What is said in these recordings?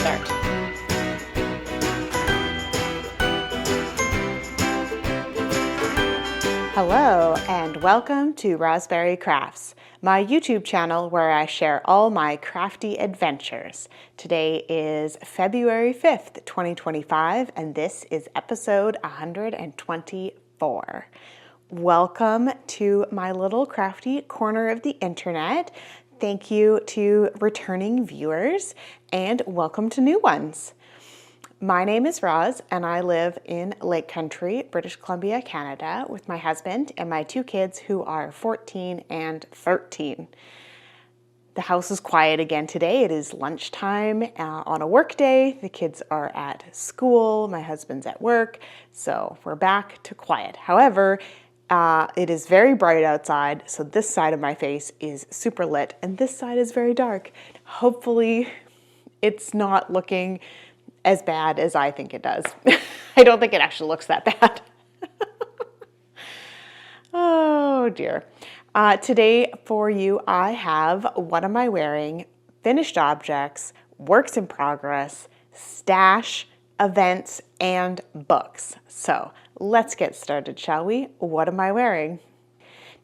start. Hello and welcome to Rosberry Crafts, my YouTube channel where I share all my crafty adventures. Today is February 5th, 2025, and this is episode 124. Welcome to my little crafty corner of the internet. Thank you to returning viewers and welcome to new ones. My name is Roz and I live in Lake Country, British Columbia, Canada with my husband and my two kids who are 14 and 13. The house is quiet again today. It is lunchtime on a work day. The kids are at school, my husband's at work, so we're back to quiet. However, it is very bright outside, so this side of my face is super lit and this side is very dark. Hopefully it's not looking as bad as I think it does. I don't think it actually looks that bad. Oh dear. Today for you, I have what am I wearing, finished objects, works in progress, stash, events, and books. So let's get started, shall we? What am I wearing?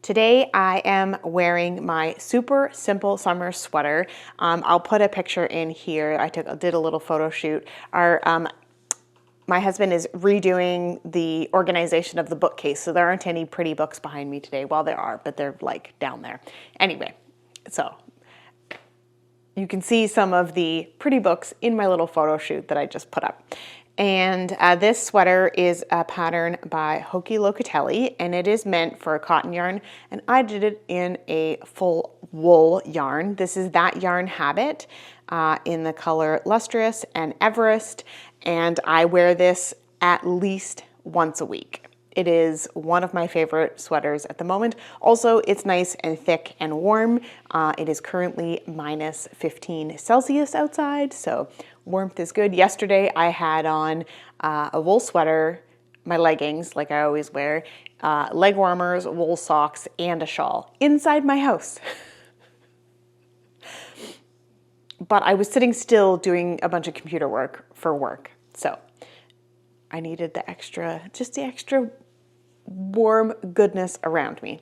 Today I am wearing my super simple summer sweater. I'll put a picture in here. I did a little photo shoot. My husband is redoing the organization of the bookcase, so there aren't any pretty books behind me today. Well, there are, but they're like down there. Anyway, so you can see some of the pretty books in my little photo shoot that I just put up. And this sweater is a pattern by Hoki Locatelli, and it is meant for a cotton yarn, and I did it in a full wool yarn. This is that yarn Habit in the color Lustrous and Everest, and I wear this at least once a week. It is one of my favorite sweaters at the moment. Also, it's nice and thick and warm. It is currently minus 15 Celsius outside, so warmth is good. Yesterday, I had on a wool sweater, my leggings, like I always wear, leg warmers, wool socks, and a shawl inside my house. But I was sitting still doing a bunch of computer work for work, so I needed the extra warm goodness around me.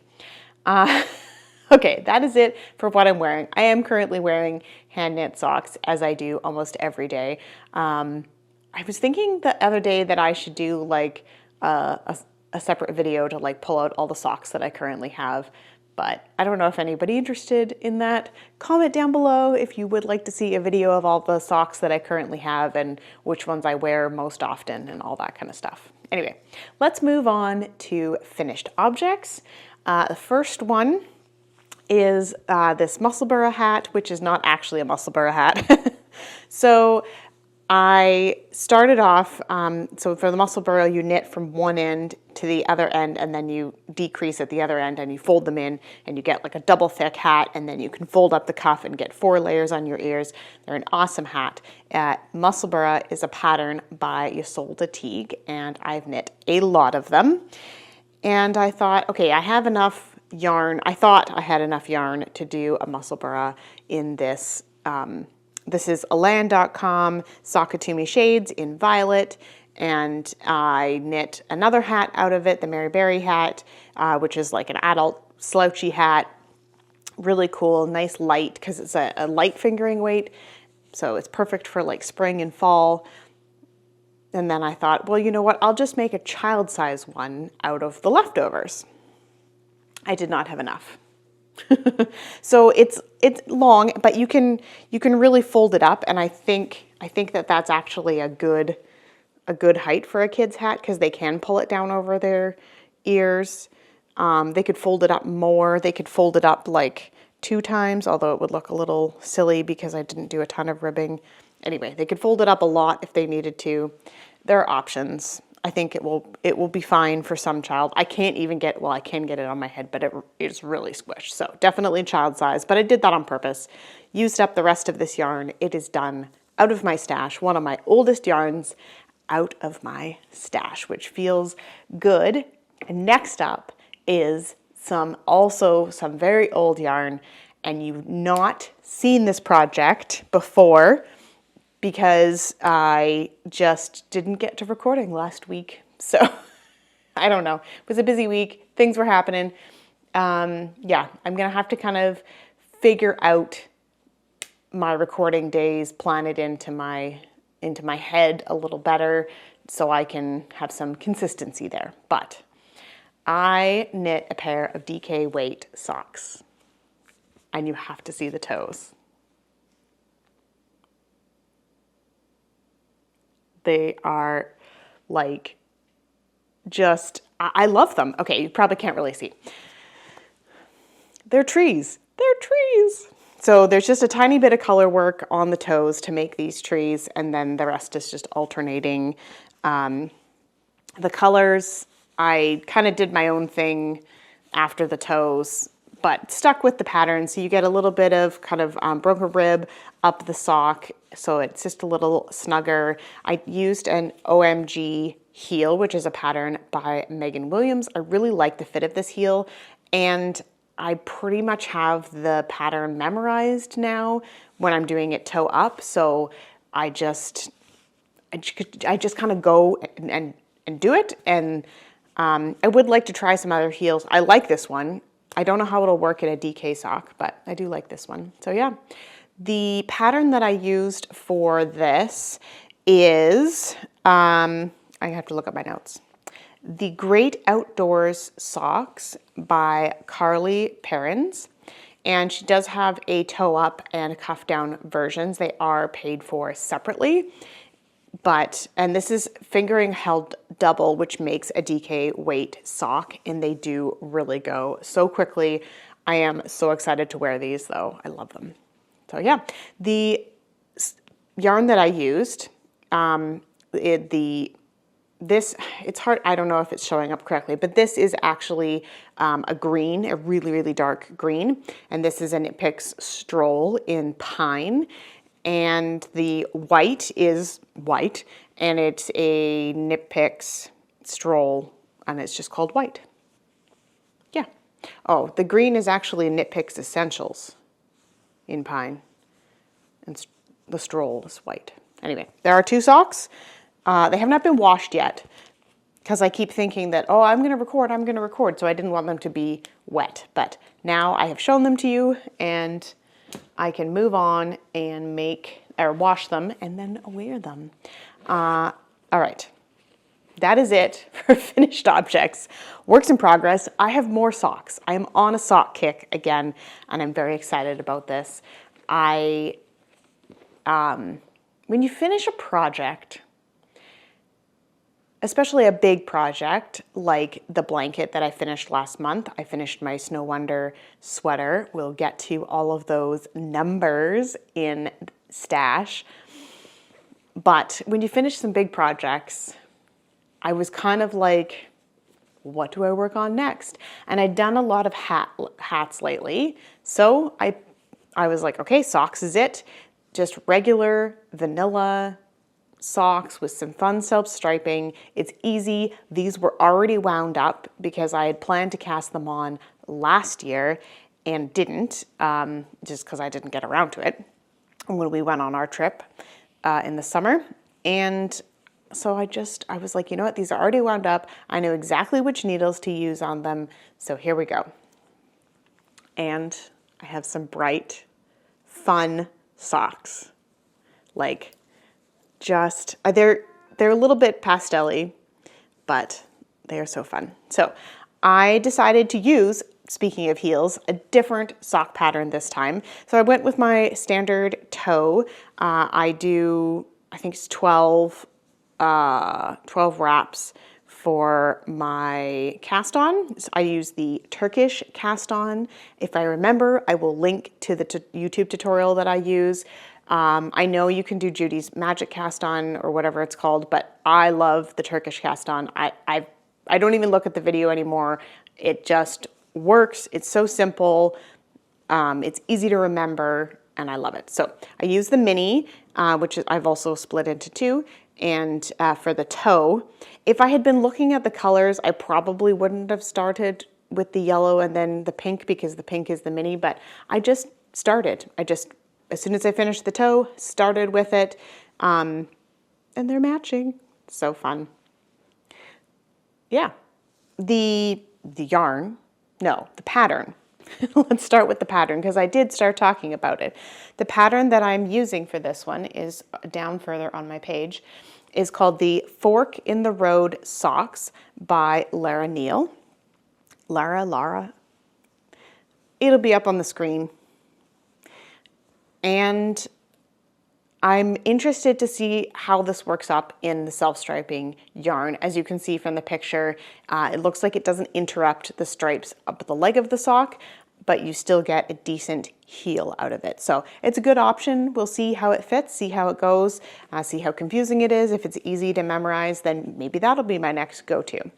Okay, that is it for what I'm wearing. I am currently wearing hand knit socks as I do almost every day. I was thinking the other day that I should do like a separate video to like pull out all the socks that I currently have, but I don't know if anybody interested in that. Comment down below if you would like to see a video of all the socks that I currently have and which ones I wear most often and all that kind of stuff. Anyway, let's move on to finished objects. The first one is this Musselburgh hat, which is not actually a Musselburgh hat. So I started off, so for the Musselburgh, you knit from one end to the other end, and then you decrease at the other end, and you fold them in, and you get like a double thick hat, and then you can fold up the cuff and get 4 layers on your ears. They're an awesome hat. Musselburgh is a pattern by Isolde Teague, and I've knit a lot of them. And I thought, okay, I have enough yarn. I thought I had enough yarn to do a Musselburgh in this. This is Alan.com Sakatumi Shades in Violet, and I knit another hat out of it, the Mary Berry hat, which is like an adult slouchy hat. Really cool, nice light, because it's a light fingering weight, so it's perfect for like spring and fall. And then I thought, well, you know what? I'll just make a child size one out of the leftovers. I did not have enough. So it's long, but you can really fold it up, and I think that that's actually a good height for a kid's hat because they can pull it down over their ears. They could fold it up more. They could fold it up like 2 times, although it would look a little silly because I didn't do a ton of ribbing. Anyway, they could fold it up a lot if they needed to. There are options. I think it will be fine for some child. I can't even get, well, I can get it on my head, but it is really squished. So definitely child size, but I did that on purpose. Used up the rest of this yarn. It is done out of my stash, one of my oldest yarns out of my stash, which feels good. And next up is some very old yarn, and you've not seen this project before because I just didn't get to recording last week. So I don't know. It was a busy week. Things were happening. Yeah, I'm going to have to kind of figure out my recording days, plan it into my head a little better so I can have some consistency there. But I knit a pair of DK weight socks, and you have to see the toes. They are like just, I love them. Okay, you probably can't really see. They're trees. They're trees. So there's just a tiny bit of color work on the toes to make these trees, and then the rest is just alternating. The colors, I kind of did my own thing after the toes, but stuck with the pattern. So you get a little bit of kind of broken rib up the sock, so it's just a little snugger. I used an OMG heel, which is a pattern by Megan Williams. I really like the fit of this heel, and I pretty much have the pattern memorized now when I'm doing it toe up. So I just kind of go and do it. And I would like to try some other heels. I like this one. I don't know how it'll work in a DK sock, but I do like this one. So yeah, the pattern that I used for this is, I have to look up my notes. The Great Outdoors Socks by Carly Perrins. And she does have a toe up and a cuff down versions. They are paid for separately. And this is fingering held double, which makes a DK weight sock, and they do really go so quickly. I am so excited to wear these though. I love them. So yeah, the yarn that I used, it's hard, I don't know if it's showing up correctly, but this is actually a green, a really, really dark green. And this is a Knit Picks Stroll in Pine. And the white is white, and it's a Knit Picks Stroll, and it's just called white. Yeah. Oh, the green is actually Knit Picks Essentials in Pine, and the Stroll is white. Anyway, there are two socks. They have not been washed yet because I keep thinking that, oh, I'm going to record. So I didn't want them to be wet. But now I have shown them to you, and I can move on and wash them and then wear them. All right. That is it for finished objects. Works in progress. I have more socks. I am on a sock kick again, and I'm very excited about this. When you finish a project, especially a big project like the blanket that I finished last month. I finished my Snow Wonder sweater. We'll get to all of those numbers in stash. But when you finish some big projects, I was kind of like, what do I work on next? And I'd done a lot of hats lately. So I was like, okay, socks is it. Just regular vanilla socks with some fun self-striping. It's easy. These were already wound up because I had planned to cast them on last year and didn't, just because I didn't get around to it when we went on our trip in the summer. And so I was like, you know what? These are already wound up. I know exactly which needles to use on them. So here we go. And I have some bright, fun socks. Like, they're a little bit pastel-y, but they are so fun. So I decided to use, speaking of heels, a different sock pattern this time. So I went with my standard toe. I think it's 12 wraps for my cast on. So I use the Turkish cast on. If I remember, I will link to the YouTube tutorial that I use. I know you can do Judy's Magic Cast On or whatever it's called, but I love the Turkish cast on. I don't even look at the video anymore. It just works. It's so simple. It's easy to remember, and I love it. So I use the mini, which I've also split into two, and for the toe. If I had been looking at the colors, I probably wouldn't have started with the yellow and then the pink, because the pink is the mini, but I just started. As soon as I finished the toe, started with it. And they're matching. So fun. Yeah. The yarn, no, the pattern. Let's start with the pattern because I did start talking about it. The pattern that I'm using for this one is down further on my page, is called the Fork in the Road Socks by Lara Neal. Lara. It'll be up on the screen. And I'm interested to see how this works up in the self-striping yarn. As you can see from the picture, it looks like it doesn't interrupt the stripes up the leg of the sock, but you still get a decent heel out of it. So it's a good option. We'll see how it fits, see how it goes, see how confusing it is. If it's easy to memorize, then maybe that'll be my next go-to.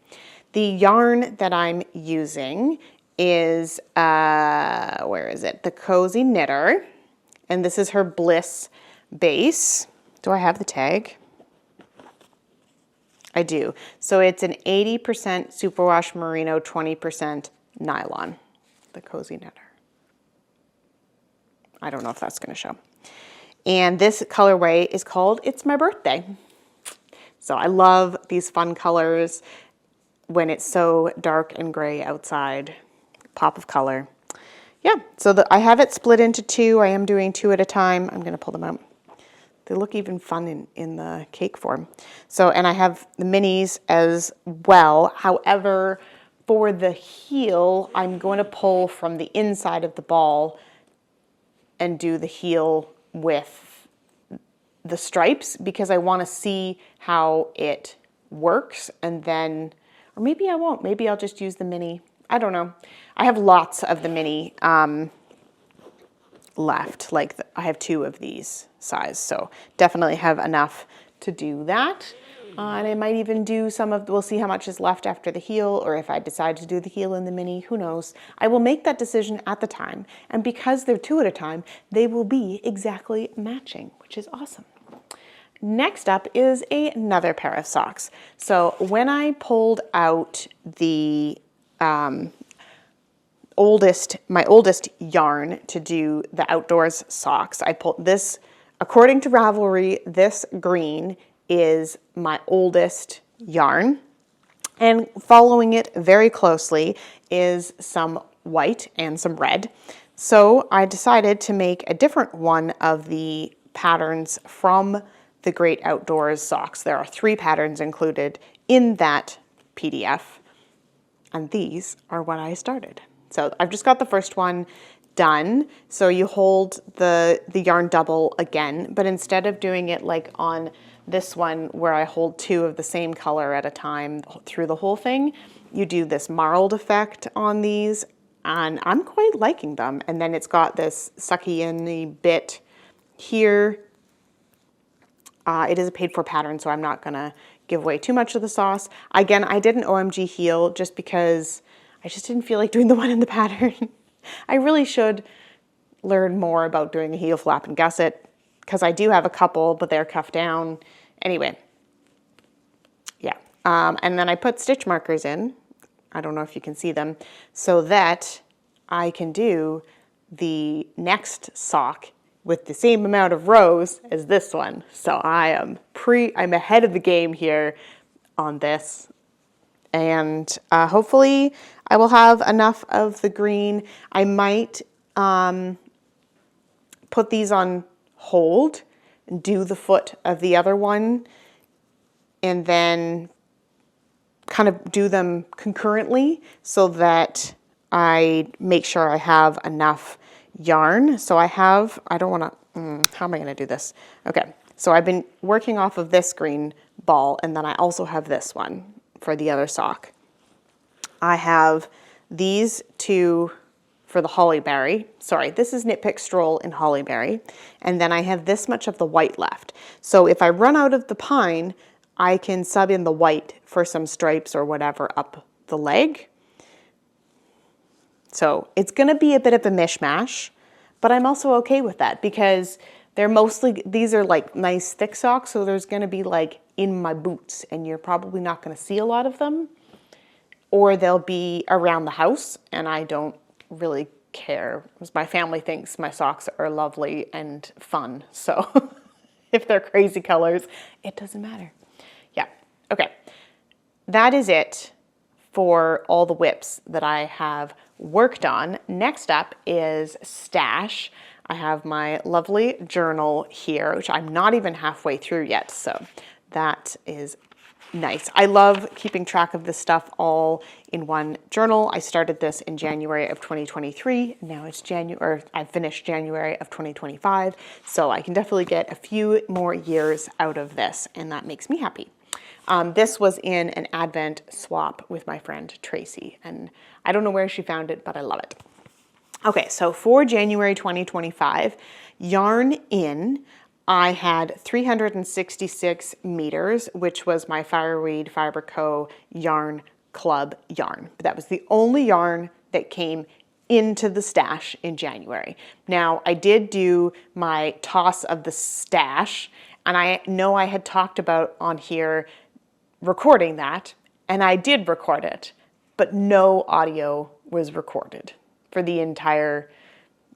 The yarn that I'm using is, where is it? The Cozy Knitter, and this is her Bliss base. Do I have the tag? I do. So it's an 80% superwash merino, 20% nylon. The Cozy Knitter. I don't know if that's going to show. And this colorway is called It's My Birthday. So I love these fun colors when it's so dark and gray outside. Pop of color. Yeah, so I have it split into two. I am doing two at a time. I'm going to pull them out. They look even fun in the cake form. So, and I have the minis as well. However, for the heel, I'm going to pull from the inside of the ball and do the heel with the stripes because I want to see how it works. And then, or maybe I won't. Maybe I'll just use the mini. I don't know. I have lots of the mini left. Like I have two of these size, so definitely have enough to do that. And I might even do some of, we'll see how much is left after the heel, or if I decide to do the heel in the mini, who knows. I will make that decision at the time. And because they're two at a time, they will be exactly matching, which is awesome. Next up is another pair of socks. So when I pulled out the my oldest yarn to do the outdoors socks, I pulled this, according to Ravelry, this green is my oldest yarn. And following it very closely is some white and some red. So I decided to make a different one of the patterns from the Great Outdoors socks. There are 3 patterns included in that PDF. And these are what I started. So I've just got the first one done. So you hold the yarn double again, but instead of doing it like on this one where I hold 2 of the same color at a time through the whole thing, you do this marled effect on these, and I'm quite liking them. And then it's got this sucky in bit here. It is a paid for pattern, so I'm not gonna give away too much of the sauce. Again, I did an OMG heel just because I just didn't feel like doing the one in the pattern. I really should learn more about doing a heel flap and gusset because I do have a couple, but they're cuffed down. Anyway, yeah. And then I put stitch markers in. I don't know if you can see them, so that I can do the next sock with the same amount of rows as this one. So I'm ahead of the game here on this. And hopefully I will have enough of the green. I might put these on hold and do the foot of the other one and then kind of do them concurrently so that I make sure I have enough yarn. So I don't want to, how am I going to do this? Okay, so I've been working off of this green ball, and then I also have this one for the other sock. I have these 2 for the hollyberry. Sorry, this is Knit Pick Stroll in hollyberry. And then I have this much of the white left. So if I run out of the pine, I can sub in the white for some stripes or whatever up the leg. So it's gonna be a bit of a mishmash, but I'm also okay with that because these are like nice thick socks, so there's gonna be like in my boots and you're probably not gonna see a lot of them, or they'll be around the house and I don't really care because my family thinks my socks are lovely and fun. So if they're crazy colors, it doesn't matter. Yeah, okay. That is it for all the whips that I have worked on. Next up is stash. I have my lovely journal here, which I'm not even halfway through yet, so that is nice. I love keeping track of this stuff all in one journal. I started this in January of 2023. Now it's January, I finished January of 2025. So I can definitely get a few more years out of this, and that makes me happy. This was in an Advent swap with my friend Tracy, and I don't know where she found it, but I love it. Okay, so for January 2025, yarn in, I had 366 meters, which was my Fireweed Fiber Co. Yarn Club yarn. That was the only yarn that came into the stash in January. Now, I did do my toss of the stash, and I know I had talked about on here recording that, and I did record it, but no audio was recorded for the entire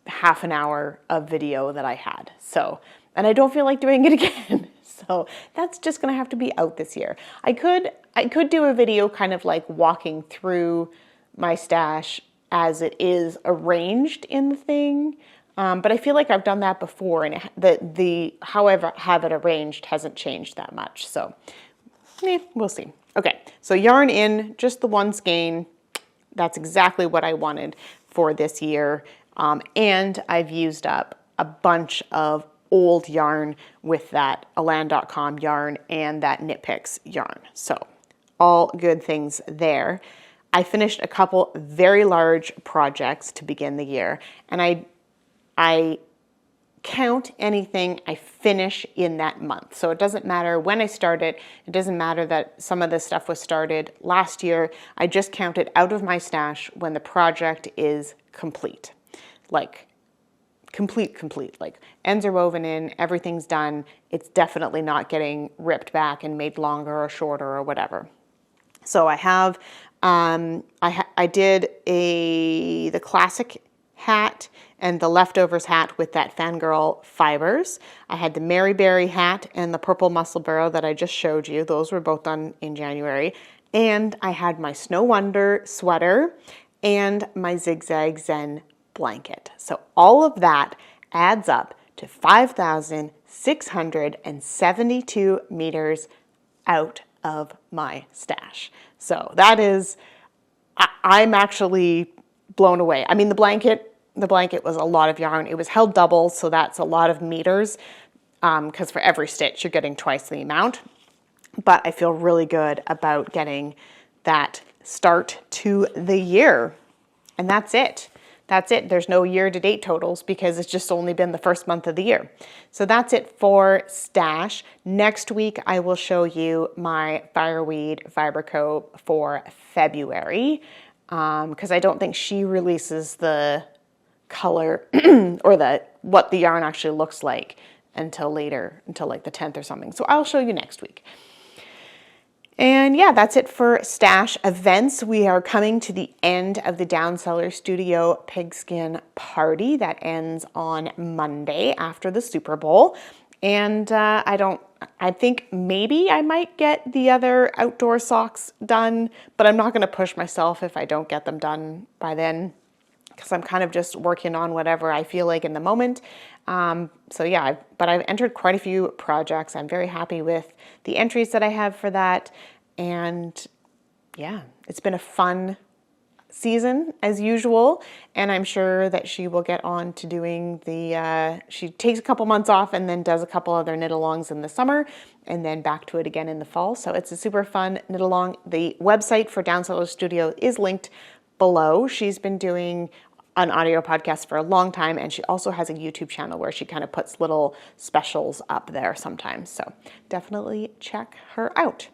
half an hour of video that I had. So, and I don't feel like doing it again. So that's just gonna have to be out this year. I could do a video kind of like walking through my stash as it is arranged in the thing. But I feel like I've done that before, and how I have it arranged hasn't changed that much. So we'll see. Okay, so yarn in, just the one skein. That's exactly what I wanted for this year. And I've used up a bunch of old yarn with that Alan.com yarn and that Knit Picks yarn. So all good things there. I finished a couple very large projects to begin the year, and I count anything I finish in that month. So it doesn't matter when I start it. It doesn't matter that some of this stuff was started last year. I just count it out of my stash when the project is complete. Like complete. Like ends are woven in, everything's done. It's definitely not getting ripped back and made longer or shorter or whatever. So I have, I did the classic hat and the leftovers hat with that Fangirl fibers. I had the Maryberry hat and the purple muscle burrow that I just showed you. Those were both done in January. And I had my Snow Wonder sweater and my Zigzag Zen blanket. So all of that adds up to 5,672 meters out of my stash. So that is, I'm actually blown away. I mean, the blanket was a lot of yarn. It was held double, so that's a lot of meters, because for every stitch, you're getting twice the amount. But I feel really good about getting that start to the year. And that's it. That's it. There's no year-to-date totals because it's just only been the first month of the year. So that's it for stash. Next week, I will show you my Fireweed Fiber Co. for February, because I don't think she releases the color or what the yarn actually looks like until later, until like the 10th or something. So I'll show you next week. And yeah, that's it for stash events. We are coming to the end of the Downseller Studio Pigskin Party that ends on Monday after the Super Bowl. And I think maybe I might get the other outdoor socks done, but I'm not going to push myself if I don't get them done by then, because I'm kind of just working on whatever I feel like in the moment. So yeah, but I've entered quite a few projects. I'm very happy with the entries that I have for that. And yeah, it's been a fun season as usual. And I'm sure that she will get on to doing she takes a couple months off and then does a couple other knit-alongs in the summer and then back to it again in the fall. So it's a super fun knit-along. The website for Downseller Studio is linked below. She's been doing an audio podcast for a long time, and she also has a YouTube channel where she kind of puts little specials up there sometimes. So definitely check her out.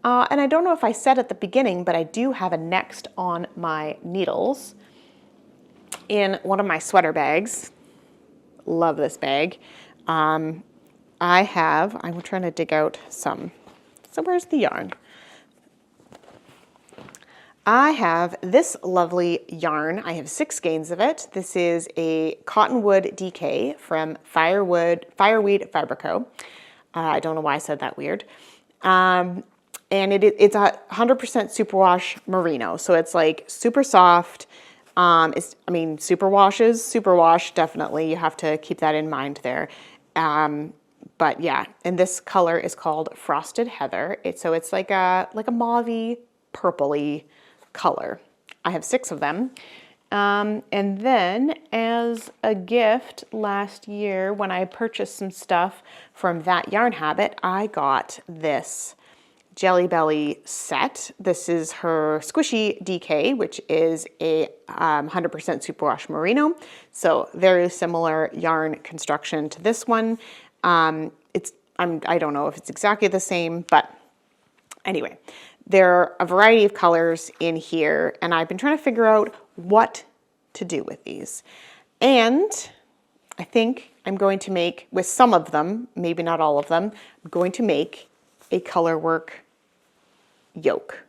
And I don't know if I said at the beginning, but I do have a next on my needles in one of my sweater bags. Love this bag. I'm trying to dig out some. So where's the yarn? I have this lovely yarn. I have 6 skeins of it. This is a Cottonwood DK from Fireweed Fiber Co. I don't know why I said that weird. And it's a 100% superwash merino. So it's like super soft. Superwash, definitely. You have to keep that in mind there. But yeah, and this color is called Frosted Heather. It's like a mauvey, purpley color. I have 6 of them. And then as a gift last year, when I purchased some stuff from That Yarn Habit, I got this Jelly Belly set. This is her Squishy DK, which is a 100% superwash merino. So very similar yarn construction to this one. I don't know if it's exactly the same, but anyway, there are a variety of colors in here, and I've been trying to figure out what to do with these. And I think I'm going to make, with some of them, maybe not all of them, I'm going to make a color work yoke.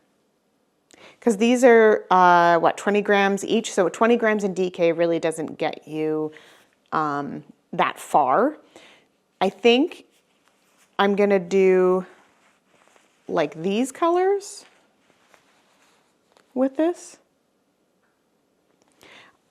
Because these are, 20 grams each? So 20 grams in DK really doesn't get you that far. I think I'm going to do like these colors with this.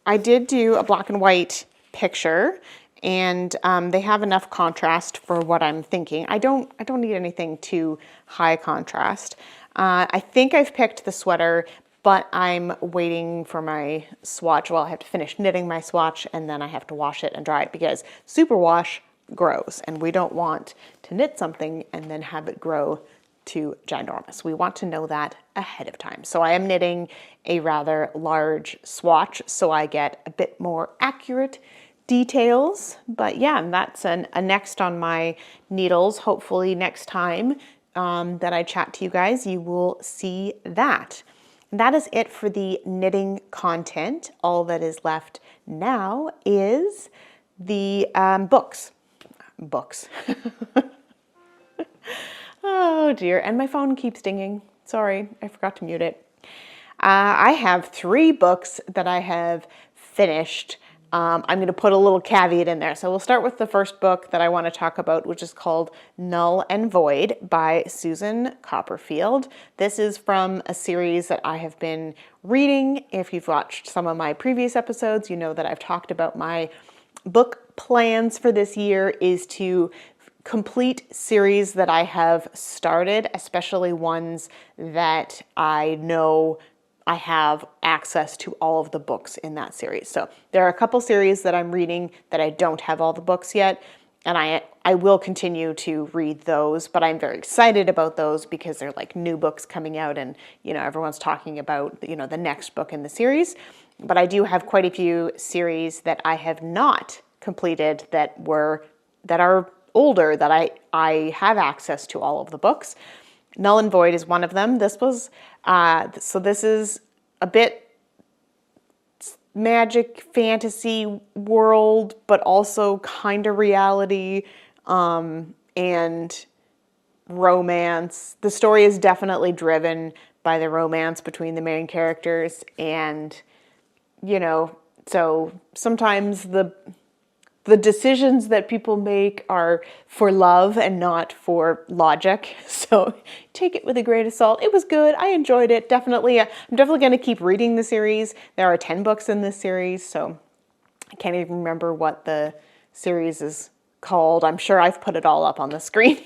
I did do a black and white picture, and they have enough contrast for what I'm thinking. I don't need anything too high contrast. I think I've picked the sweater, but I'm waiting for my swatch. Well, I have to finish knitting my swatch, and then I have to wash it and dry it, because superwash grows, and we don't want to knit something and then have it grow too ginormous. We want to know that ahead of time. So I am knitting a rather large swatch so I get a bit more accurate details. But yeah, and that's a next on my needles. Hopefully next time that I chat to you guys, you will see that. That is it for the knitting content. All that is left now is the books. Oh dear, and my phone keeps dinging. Sorry, I forgot to mute it. I have 3 books that I have finished. I'm going to put a little caveat in there. So we'll start with the first book that I want to talk about, which is called Null and Void by Susan Copperfield. This is from a series that I have been reading. If you've watched some of my previous episodes, you know that I've talked about my book plans for this year is to complete series that I have started, especially ones that I know I have access to all of the books in that series. So there are a couple series that I'm reading that I don't have all the books yet, and I will continue to read those, but I'm very excited about those because they're like new books coming out, and everyone's talking about the next book in the series. But I do have quite a few series that I have not completed that are older, that I have access to all of the books. Null and Void is one of them. This was, so this is a bit magic fantasy world, but also kind of reality, and romance. The story is definitely driven by the romance between the main characters, and, so sometimes the decisions that people make are for love and not for logic. So take it with a grain of salt. It was good. I enjoyed it. Definitely. I'm definitely going to keep reading the series. There are 10 books in this series, so I can't even remember what the series is called. I'm sure I've put it all up on the screen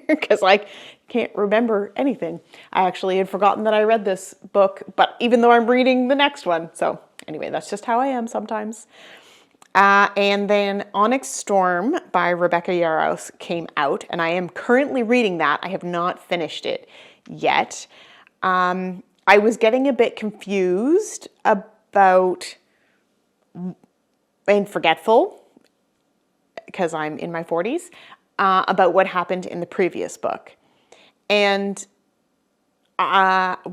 because I can't remember anything. I actually had forgotten that I read this book, but even though I'm reading the next one. So anyway, that's just how I am sometimes. And then Onyx Storm by Rebecca Yarros came out, and I am currently reading that. I have not finished it yet. I was getting a bit confused about, and forgetful, because I'm in my 40s, about what happened in the previous book. And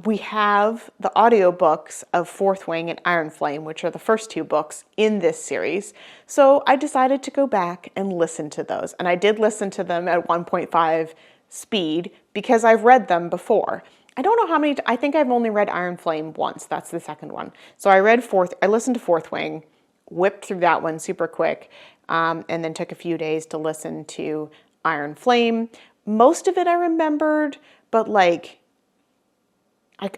we have the audiobooks of Fourth Wing and Iron Flame, which are the first 2 books in this series. So I decided to go back and listen to those. And I did listen to them at 1.5 speed because I've read them before. I don't know how many, I think I've only read Iron Flame once. That's the second one. So I listened to Fourth Wing, whipped through that one super quick, and then took a few days to listen to Iron Flame. Most of it I remembered, but like,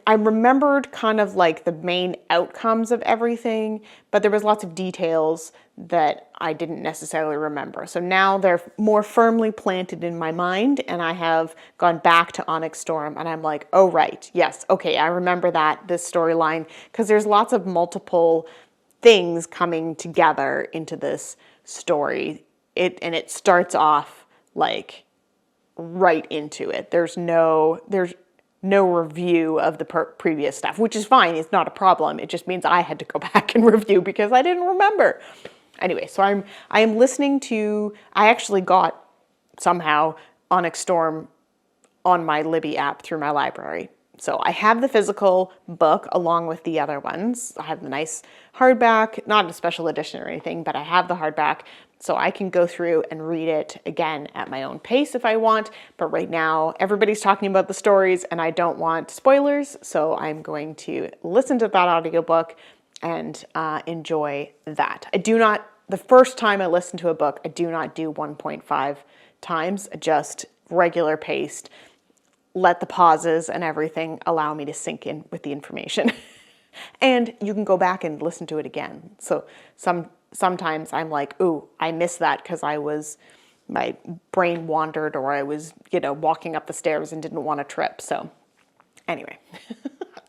I remembered kind of like the main outcomes of everything, but there was lots of details that I didn't necessarily remember. So now they're more firmly planted in my mind, and I have gone back to Onyx Storm, and I'm like, oh right, yes, okay, I remember this storyline, because there's lots of multiple things coming together into this story. And it starts off like right into it. There's no review of the previous stuff, which is fine. It's not a problem. It just means I had to go back and review because I didn't remember. Anyway, so I am listening to, I actually got somehow Onyx Storm on my Libby app through my library. So I have the physical book along with the other ones. I have the nice hardback, not a special edition or anything, but I have the hardback. So I can go through and read it again at my own pace if I want. But right now, everybody's talking about the stories and I don't want spoilers. So I'm going to listen to that audiobook and enjoy that. The first time I listen to a book, I do not do 1.5 times, just regular paced. Let the pauses and everything allow me to sink in with the information. And you can go back and listen to it again. So sometimes I'm like, ooh, I missed that because my brain wandered, or I was, walking up the stairs and didn't want to trip. So anyway,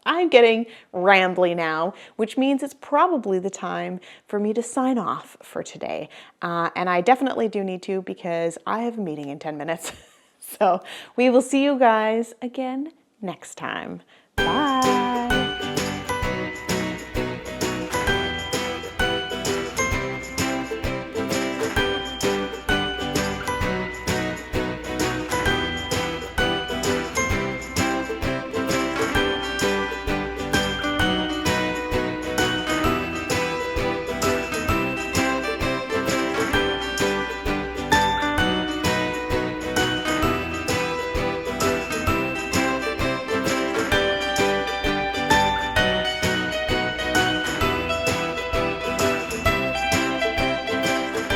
I'm getting rambly now, which means it's probably the time for me to sign off for today. And I definitely do need to, because I have a meeting in 10 minutes. So we will see you guys again next time. Bye.